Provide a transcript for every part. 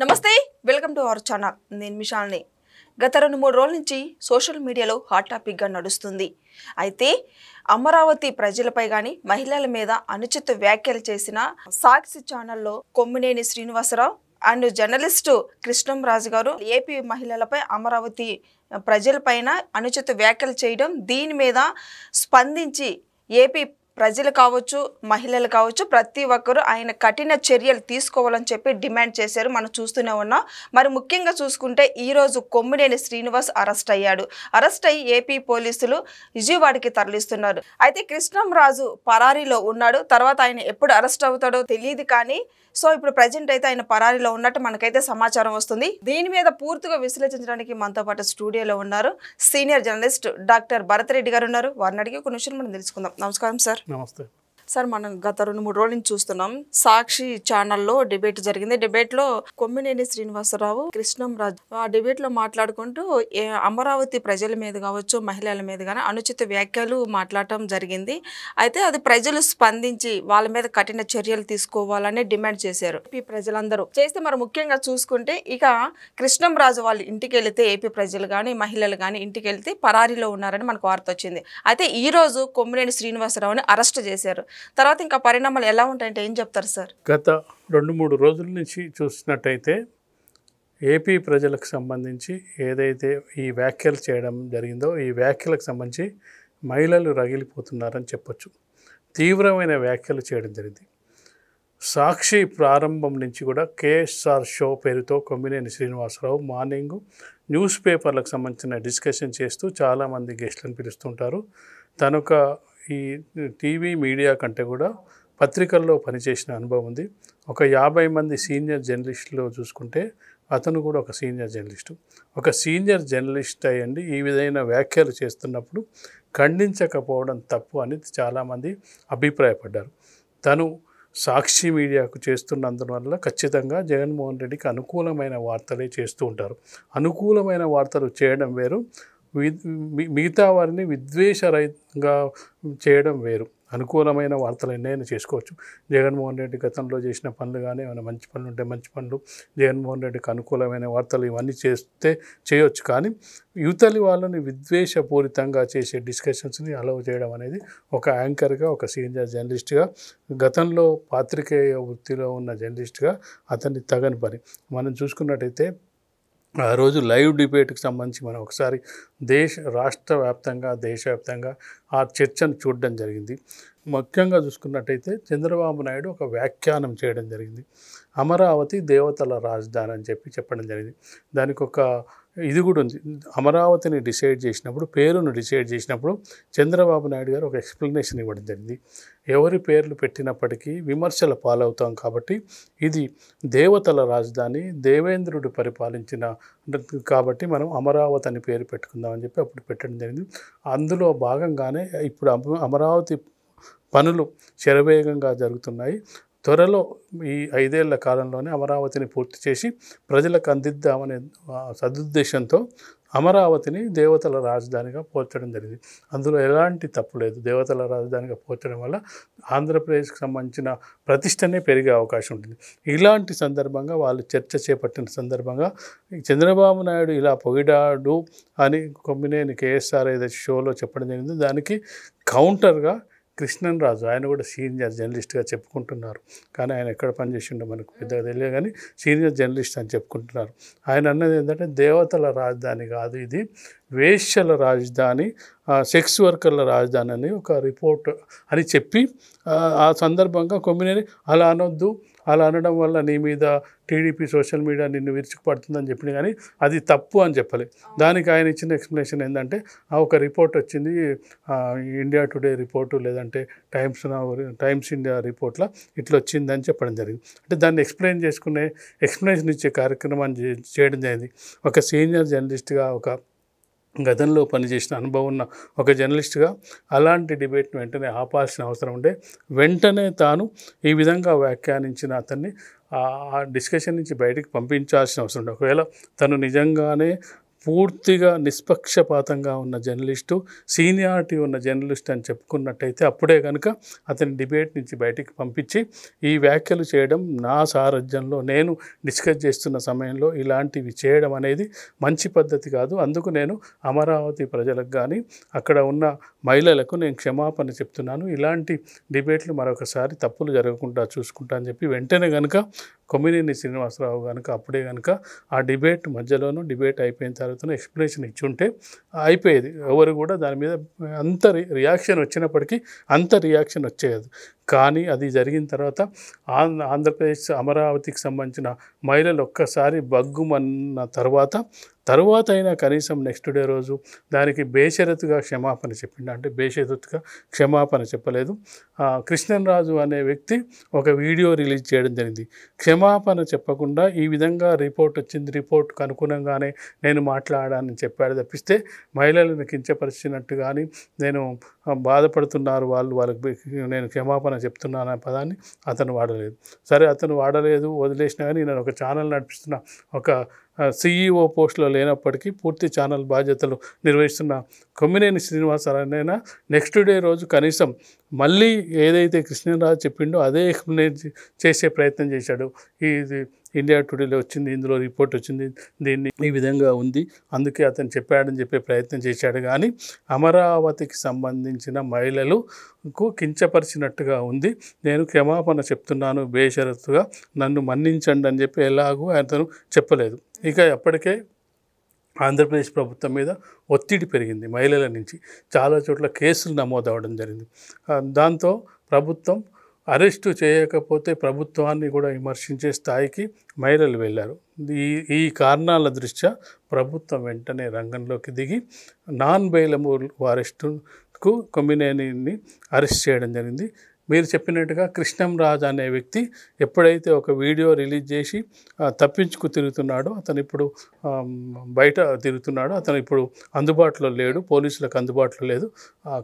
నమస్తే welcome to our channel నేను మిషాల్ని గత 2-3 రోజుల నుంచి సోషల్ మీడియాలో హాట్ టాపిక్గా నడుస్తుంది. అయితే అమరావతి ప్రజలపై కానీ మహిళల మీద అనుచిత వ్యాఖ్యలు చేసిన సాక్షి ఛానల్లో కొమ్మినేని శ్రీనివాసరావు అండ్ జర్నలిస్టు కృష్ణంరాజు గారు ఏపీ మహిళలపై అమరావతి ప్రజలపైన అనుచిత వ్యాఖ్యలు చేయడం, దీని మీద స్పందించి ఏపీ ప్రజలు కావచ్చు మహిళలు కావచ్చు ప్రతి ఒక్కరూ ఆయన కఠిన చర్యలు తీసుకోవాలని చెప్పి డిమాండ్ చేశారు. మనం చూస్తూనే ఉన్నాం. మరి ముఖ్యంగా చూసుకుంటే ఈరోజు కొమ్మినేని శ్రీనివాస్ అరెస్ట్ అయ్యాడు. అరెస్ట్ అయ్యి ఏపీ పోలీసులు విజయవాడకి తరలిస్తున్నారు. అయితే కృష్ణంరాజు పరారీలో ఉన్నాడు. తర్వాత ఆయన ఎప్పుడు అరెస్ట్ అవుతాడో తెలియదు, కానీ సో ఇప్పుడు ప్రజెంట్ అయితే ఆయన పరారీలో ఉన్నట్టు మనకైతే సమాచారం వస్తుంది. దీని మీద పూర్తిగా విశ్లేషించడానికి మనతో పాటు స్టూడియోలో ఉన్నారు senior journalist doctor Bharat Reddy గారు ఉన్నారు. వారిని అడిగి కొన్ని విషయాలు మనం తెలుసుకుందాం. నమస్కారం సార్. నమస్తే సార్, మనం గత 2-3 రోజుల నుంచి చూస్తున్నాం. సాక్షి ఛానల్లో డిబేట్ జరిగింది. డిబేట్లో కొమ్మినేని శ్రీనివాసరావు కృష్ణంరాజు ఆ డిబేట్లో మాట్లాడుకుంటూ అమరావతి ప్రజల మీద కావచ్చు మహిళల మీద కానీ అనుచిత వ్యాఖ్యలు మాట్లాడటం జరిగింది. అయితే అది ప్రజలు స్పందించి వాళ్ళ మీద కఠిన చర్యలు తీసుకోవాలని డిమాండ్ చేశారు ఏపీ ప్రజలందరూ చేస్తే. మరి ముఖ్యంగా చూసుకుంటే ఇక కృష్ణంరాజు వాళ్ళు ఇంటికి వెళితే ఏపీ ప్రజలు కానీ మహిళలు కానీ ఇంటికి వెళితే పరారీలో ఉన్నారని మనకు వార్త వచ్చింది. అయితే ఈ రోజు కొమ్మినేని శ్రీనివాసరావుని అరెస్ట్ చేశారు. తర్వాత ఇంకా పరిణామాలు ఎలా ఉంటాయంటే ఏం చెప్తారు సార్? గత 2-3 రోజుల నుంచి చూసినట్టయితే ఏపీ ప్రజలకు సంబంధించి ఏదైతే ఈ వ్యాఖ్యలు చేయడం జరిగిందో ఈ వ్యాఖ్యలకు సంబంధించి మహిళలు రగిలిపోతున్నారని చెప్పొచ్చు. తీవ్రమైన వ్యాఖ్యలు చేయడం జరిగింది. సాక్షి ప్రారంభం నుంచి కూడా కేఎస్ఆర్ షో పేరుతో కొమ్మినేని శ్రీనివాసరావు మార్నింగ్ న్యూస్ పేపర్లకు సంబంధించిన డిస్కషన్ చేస్తూ చాలామంది గెస్ట్లను పిలుస్తుంటారు. తనొక ఈ టీవీ మీడియా కంటే కూడా పత్రికల్లో పనిచేసిన అనుభవం ఉంది. ఒక 50 మంది సీనియర్ జర్నలిస్టులు చూసుకుంటే అతను కూడా ఒక సీనియర్ జర్నలిస్టు. ఒక సీనియర్ జర్నలిస్ట్ అయ్యండి ఈ విధమైన వ్యాఖ్యలు చేస్తున్నప్పుడు ఖండించకపోవడం తప్పు అని చాలామంది అభిప్రాయపడ్డారు. తను సాక్షి మీడియాకు చేస్తున్నందువల్ల ఖచ్చితంగా జగన్మోహన్ రెడ్డికి అనుకూలమైన వార్తలే చేస్తూ ఉంటారు. అనుకూలమైన వార్తలు చేయడం వేరు, మిగతా వారిని విద్వేషరహితంగా చేయడం వేరు. అనుకూలమైన వార్తలు ఎన్నైనా చేసుకోవచ్చు. జగన్మోహన్ రెడ్డి గతంలో చేసిన పనులు కానీ ఏమైనా మంచి పనులు ఉంటే మంచి పనులు, జగన్మోహన్ రెడ్డికి అనుకూలమైన వార్తలు ఇవన్నీ చేయొచ్చు. కానీ యువతలి వాళ్ళని విద్వేషపూరితంగా చేసే డిస్కషన్స్ని అలౌ చేయడం అనేది ఒక యాంకర్గా ఒక సీనియర్ జర్నలిస్ట్గా రాష్ట్రంలో పాత్రికేయ వృత్తిలో ఉన్న జర్నలిస్ట్గా అతన్ని తగని పని. మనం చూసుకున్నట్టయితే ఆ రోజు లైవ్ డిబేట్కి సంబంధించి మనం ఒకసారి రాష్ట్ర వ్యాప్తంగా దేశవ్యాప్తంగా ఆ చర్చను చూడడం జరిగింది. ముఖ్యంగా చూసుకున్నట్టయితే చంద్రబాబు నాయుడు ఒక వ్యాఖ్యానం చేయడం జరిగింది. అమరావతి దేవతల రాజధాని అని చెప్పడం జరిగింది. దానికి ఒక ఇది కూడా ఉంది. అమరావతిని పేరును డిసైడ్ చేసినప్పుడు చంద్రబాబు నాయుడు గారు ఒక ఎక్స్ప్లెనేషన్ ఇవ్వడం జరిగింది. ఎవరి పేర్లు పెట్టినప్పటికీ విమర్శల పాలవుతాం కాబట్టి ఇది దేవతల రాజధాని, దేవేంద్రుడు పరిపాలించిన కాబట్టి మనం అమరావతి అని పేరు పెట్టుకుందామని చెప్పి అప్పుడు పెట్టడం జరిగింది. అందులో భాగంగానే ఇప్పుడు అమరావతి పనులు శరవేగంగా జరుగుతున్నాయి. త్వరలో ఈ 5 ఏళ్ల కాలంలోనే అమరావతిని పూర్తి చేసి ప్రజలకు అందిద్దామనే సదుద్దేశంతో అమరావతిని దేవతల రాజధానిగా పోల్చడం జరిగింది. అందులో ఎలాంటి తప్పు లేదు. దేవతల రాజధానిగా పోల్చడం వల్ల ఆంధ్రప్రదేశ్కి సంబంధించిన ప్రతిష్టనే పెరిగే అవకాశం ఉంటుంది. ఇలాంటి సందర్భంగా వాళ్ళు చర్చ చేపట్టిన సందర్భంగా చంద్రబాబు నాయుడు ఇలా పొగిడాడు అని కొమ్మినేని కేఎస్ఆర్ ఏదైతే షోలో చెప్పడం జరిగింది. దానికి కౌంటర్గా కృష్ణంరాజు, ఆయన కూడా సీనియర్ జర్నలిస్ట్గా చెప్పుకుంటున్నారు. కానీ ఆయన ఎక్కడ పనిచేసిండో మనకు పెద్దగా తెలియదు, కానీ సీనియర్ జర్నలిస్ట్ అని చెప్పుకుంటున్నారు. ఆయన అన్నది ఏంటంటే దేవతల రాజధాని కాదు, ఇది వేశ్యల రాజధాని, సెక్స్ వర్కర్ల రాజధాని అని ఒక రిపోర్ట్ అని చెప్పి ఆ సందర్భంగా కొమ్మినేని అలా అనొద్దు, అలా అనడం వల్ల నీ మీద టీడీపీ సోషల్ మీడియా నిన్ను విరుచుకుపడుతుందని చెప్పింది, కానీ అది తప్పు అని చెప్పలే. దానికి ఆయన ఇచ్చిన ఎక్స్ప్లెనేషన్ ఏంటంటే ఒక రిపోర్ట్ వచ్చింది, ఇండియా టుడే రిపోర్టు లేదంటే టైమ్స్ ఇండియా రిపోర్ట్లో ఇట్లా వచ్చిందని చెప్పడం జరిగింది. అంటే దాన్ని ఎక్స్ప్లెనేషన్ ఇచ్చే కార్యక్రమాన్ని చేయడం జరిగింది. ఒక సీనియర్ జర్నలిస్ట్గా ఒక గతంలో పనిచేసిన అనుభవం ఉన్న ఒక జర్నలిస్ట్గా అలాంటి డిబేట్ను వెంటనే ఆపాల్సిన అవసరం ఉండే, వెంటనే తాను ఈ విధంగా వ్యాఖ్యానించిన అతన్ని ఆ డిస్కషన్ నుంచి బయటికి పంపించాల్సిన అవసరం ఉండే. ఒకవేళ తను నిజంగానే పూర్తిగా నిష్పక్షపాతంగా ఉన్న జర్నలిస్టు, సీనియారిటీ ఉన్న జర్నలిస్ట్ అని చెప్పుకున్నట్టయితే అప్పుడే కనుక అతని డిబేట్ నుంచి బయటికి పంపించి ఈ వ్యాఖ్యలు చేయడం నా సారథ్యంలో నేను డిస్కస్ చేస్తున్న సమయంలో ఇలాంటివి చేయడం అనేది మంచి పద్ధతి కాదు. అందుకు నేను అమరావతి ప్రజలకు కానీ అక్కడ ఉన్న మహిళలకు నేను క్షమాపణ చెప్తున్నాను. ఇలాంటి డిబేట్లు మరొకసారి తప్పులు జరగకుండా చూసుకుంటా అని చెప్పి వెంటనే కనుక కొమ్మినేని శ్రీనివాసరావు కనుక అప్పుడే కనుక ఆ డిబేట్ మధ్యలోనూ డిబేట్ అయిపోయిన తర్వాత ఎక్స్ప్లెనేషన్ ఇచ్చి ఉంటే అయిపోయేది. ఎవరు కూడా దాని మీద అంత రియాక్షన్ వచ్చినప్పటికీ అంత రియాక్షన్ వచ్చేది. కానీ అది జరిగిన తర్వాత ఆంధ్రప్రదేశ్ అమరావతికి సంబంధించిన మహిళలు ఒక్కసారి బగ్గుమన్న తర్వాత అయినా కనీసం నెక్స్ట్ డే రోజు దానికి బేషరతుగా క్షమాపణ చెప్పిండు. అంటే బేషరతుగా క్షమాపణ చెప్పలేదు. కృష్ణరాజు అనే వ్యక్తి ఒక వీడియో రిలీజ్ చేయడం జరిగింది. క్షమాపణ చెప్పకుండా ఈ విధంగా రిపోర్ట్ వచ్చింది, రిపోర్ట్కు అనుగుణంగానే నేను మాట్లాడానని చెప్పాడు తప్పిస్తే మహిళలను కించపరిచినట్టు కానీ నేను బాధపడుతున్నారు వాళ్ళకి నేను క్షమాపణ చెప్తున్నాను అనే పదాన్ని అతను వాడలేదు. సరే అతను వాడలేదు వదిలేసినా కానీ నేను ఒక ఛానల్ నడిపిస్తున్న ఒక CEO పోస్టులో లేనప్పటికీ పూర్తి ఛానల్ బాధ్యతలు నిర్వహిస్తున్న కొమ్మినేని శ్రీనివాసరావునైనా నెక్స్ట్ డే రోజు కనీసం మళ్ళీ ఏదైతే కృష్ణరాజు చెప్పిండో అదే ఎక్స్ప్లెయిన్ చేసే ప్రయత్నం చేశాడు. ఇది ఇండియా టుడేలో వచ్చింది, ఇందులో రిపోర్ట్ వచ్చింది, దీన్ని ఈ విధంగా ఉంది, అందుకే అతను చెప్పాడని చెప్పే ప్రయత్నం చేశాడు. కానీ అమరావతికి సంబంధించిన మహిళలకు కించపరిచినట్టుగా ఉంది. నేను క్షమాపణ చెప్తున్నాను బేషరతుగా, నన్ను మన్నించండి అని చెప్పి ఎలాగూ అతను చెప్పలేదు. ఇక అప్పటికే ఆంధ్రప్రదేశ్ ప్రభుత్వం మీద ఒత్తిడి పెరిగింది. మహిళల నుంచి చాలా చోట్ల కేసులు నమోదవడం జరిగింది. దాంతో ప్రభుత్వం అరెస్టు చేయకపోతే ప్రభుత్వాన్ని కూడా విమర్శించే స్థాయికి మహిళలు వెళ్ళారు. ఈ కారణాల దృష్ట్యా ప్రభుత్వం వెంటనే రంగంలోకి దిగి నాన్ బెయిలబుల్ అరెస్టుకు కొమ్మినేనిని అరెస్ట్ చేయడం జరిగింది. మీరు చెప్పినట్టుగా కృష్ణంరాజు అనే వ్యక్తి ఎప్పుడైతే ఒక వీడియో రిలీజ్ చేసి తప్పించుకు తిరుగుతున్నాడో, అతను ఇప్పుడు బయట తిరుగుతున్నాడో, అతను ఇప్పుడు అందుబాటులో లేడు, పోలీసులకు అందుబాటులో లేదు.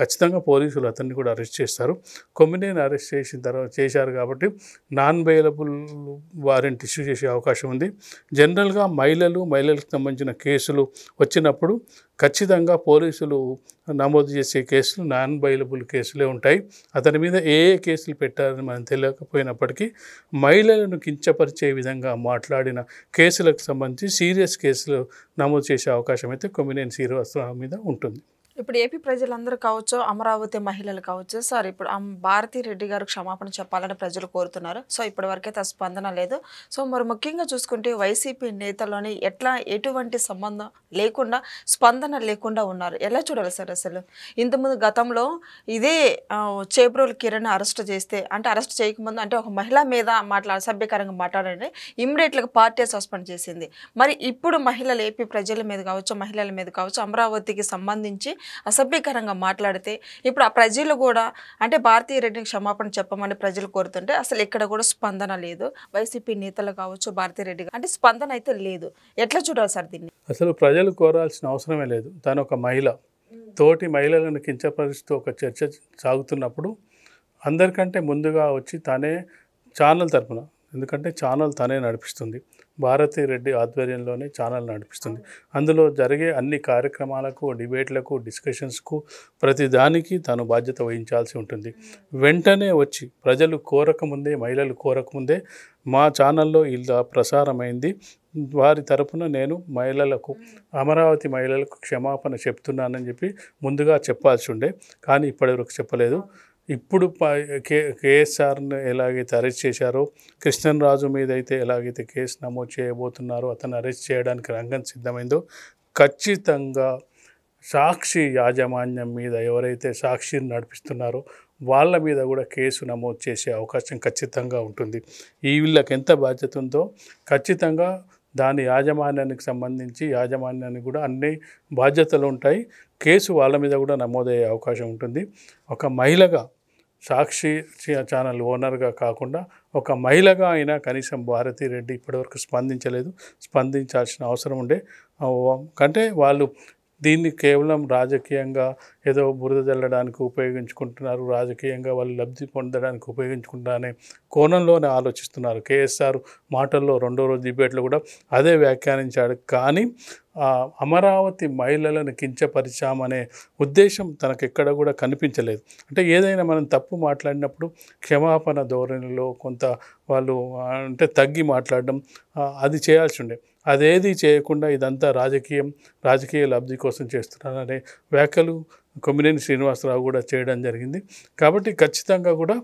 ఖచ్చితంగా పోలీసులు అతన్ని కూడా అరెస్ట్ చేస్తారు. కొమ్మినేని అరెస్ట్ చేశారు కాబట్టి నాన్ బెయిలబుల్ వారెంట్ ఇష్యూ చేసే అవకాశం ఉంది. జనరల్గా మహిళలకు సంబంధించిన కేసులు వచ్చినప్పుడు ఖచ్చితంగా పోలీసులు నమోదు చేసే కేసులు నాన్ బెయిలబుల్ కేసులే ఉంటాయి. అతని మీద ఏ కేసులు పెట్టారని మనం తెలియకపోయినప్పటికీ మహిళలను కించపరిచే విధంగా మాట్లాడిన కేసులకు సంబంధించి సీరియస్ కేసులు నమోదు చేసే అవకాశం అయితే కొమ్మినేని శ్రీనివాసరావు మీద ఉంటుంది. ఇప్పుడు ఏపీ ప్రజలందరూ కావచ్చు, అమరావతి మహిళలు కావచ్చు, సార్ ఇప్పుడు భారతీ రెడ్డి గారు క్షమాపణ చెప్పాలని ప్రజలు కోరుతున్నారు. సో ఇప్పటి వరకైతే స్పందన లేదు. సో మరి ముఖ్యంగా చూసుకుంటే వైసీపీ నేతల్లోని ఎటువంటి సంబంధం లేకుండా స్పందన లేకుండా ఉన్నారు. ఎలా చూడాలి సార్? అసలు ఇంతకుముందు గతంలో ఇదే చేబ్రోలు కిరణ్ అరెస్ట్ చేస్తే, అంటే అరెస్ట్ చేయకముందు అంటే ఒక మహిళ మీద అసభ్యకరంగా మాట్లాడండి ఇమ్మీడియట్గా పార్టీ సస్పెండ్ చేసింది. మరి ఇప్పుడు మహిళలు, ఏపీ ప్రజల మీద కావచ్చు, మహిళల మీద కావచ్చు, అమరావతికి సంబంధించి అసభ్యకరంగా మాట్లాడితే ఇప్పుడు ఆ ప్రజలు కూడా అంటే భారతీ రెడ్డిని క్షమాపణ చెప్పమని ప్రజలు కోరుతుంటే అసలు ఇక్కడ కూడా స్పందన లేదు. వైసీపీ నేతలు కావచ్చు, భారతీ రెడ్డి అంటే స్పందన అయితే లేదు. ఎట్లా చూడాలి సార్ దీన్ని? అసలు ప్రజలు కోరాల్సిన అవసరమే లేదు. తను ఒక మహిళ, తోటి మహిళలను కించపరుస్తూ ఒక చర్చ సాగుతున్నప్పుడు అందరికంటే ముందుగా వచ్చి తనే ఛానల్ తరపున, ఎందుకంటే ఛానల్ తనే నడిపిస్తుంది, భారతీ రెడ్డి ఆధ్వర్యంలోనే ఛానల్ నడిపిస్తుంది. అందులో జరిగే అన్ని కార్యక్రమాలకు, డిబేట్లకు, డిస్కషన్స్కు ప్రతి దానికి తను బాధ్యత వహించాల్సి ఉంటుంది. వెంటనే వచ్చి ప్రజలు కోరకముందే, మహిళలు కోరకముందే మా ఛానల్లో ఇలా ప్రసారమైంది, వారి తరపున నేను అమరావతి మహిళలకు క్షమాపణ చెప్తున్నానని చెప్పి ముందుగా చెప్పాల్సి ఉండే. కానీ ఇప్పటివరకు చెప్పలేదు. ఇప్పుడు కేఎస్ఆర్ను ఎలాగైతే అరెస్ట్ చేశారో, కృష్ణరాజు మీద అయితే ఎలాగైతే కేసు నమోదు చేయబోతున్నారో, అతను అరెస్ట్ చేయడానికి రంగం సిద్ధమైందో, ఖచ్చితంగా సాక్షి యాజమాన్యం మీద ఎవరైతే సాక్షిని నడిపిస్తున్నారో వాళ్ళ మీద కూడా కేసు నమోదు చేసే అవకాశం ఖచ్చితంగా ఉంటుంది. వీళ్ళకి ఎంత బాధ్యత ఉందో ఖచ్చితంగా దాని యాజమాన్యానికి సంబంధించి యాజమాన్యానికి కూడా అన్ని బాధ్యతలు ఉంటాయి. కేసు వాళ్ళ మీద కూడా నమోదయ్యే అవకాశం ఉంటుంది. ఒక మహిళగా, సాక్షి ఛానల్ ఓనర్గా కాకుండా ఒక మహిళగా అయినా కనీసం భారతీ రెడ్డి ఇప్పటివరకు స్పందించలేదు. స్పందించాల్సిన అవసరం ఉండే. అంటే వాళ్ళు దీన్ని కేవలం రాజకీయంగా ఏదో బురద జల్లడానికి ఉపయోగించుకుంటున్నారు, రాజకీయంగా వాళ్ళు లబ్ధి పొందడానికి ఉపయోగించుకుంటారనే కోణంలోనే ఆలోచిస్తున్నారు. కేఎస్ఆర్ మాటల్లో రెండో రోజు డిబేట్లో కూడా అదే వ్యాఖ్యానించాడు. కానీ అమరావతి మహిళలను కించపరిచామనే ఉద్దేశం తనకు ఎక్కడ కూడా కనిపించలేదు. అంటే ఏదైనా మనం తప్పు మాట్లాడినప్పుడు క్షమాపణ ధోరణిలో కొంత వాళ్ళు అంటే తగ్గి మాట్లాడడం అది చేయాల్సి ఉండే. అదేది చేయకుండా ఇదంతా రాజకీయ లబ్ధి కోసం చేస్తున్నారనే వ్యాఖ్యలు కొమ్మినేని శ్రీనివాసరావు కూడా చేయడం జరిగింది. కాబట్టి ఖచ్చితంగా కూడా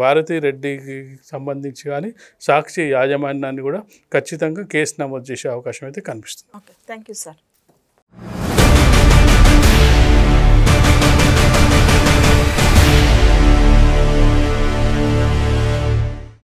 భారతీ రెడ్డికి సంబంధించి కానీ సాక్షి యాజమాన్యాన్ని కూడా ఖచ్చితంగా కేసు నమోదు చేసే అవకాశం అయితే కనిపిస్తుంది. Okay, thank you sir.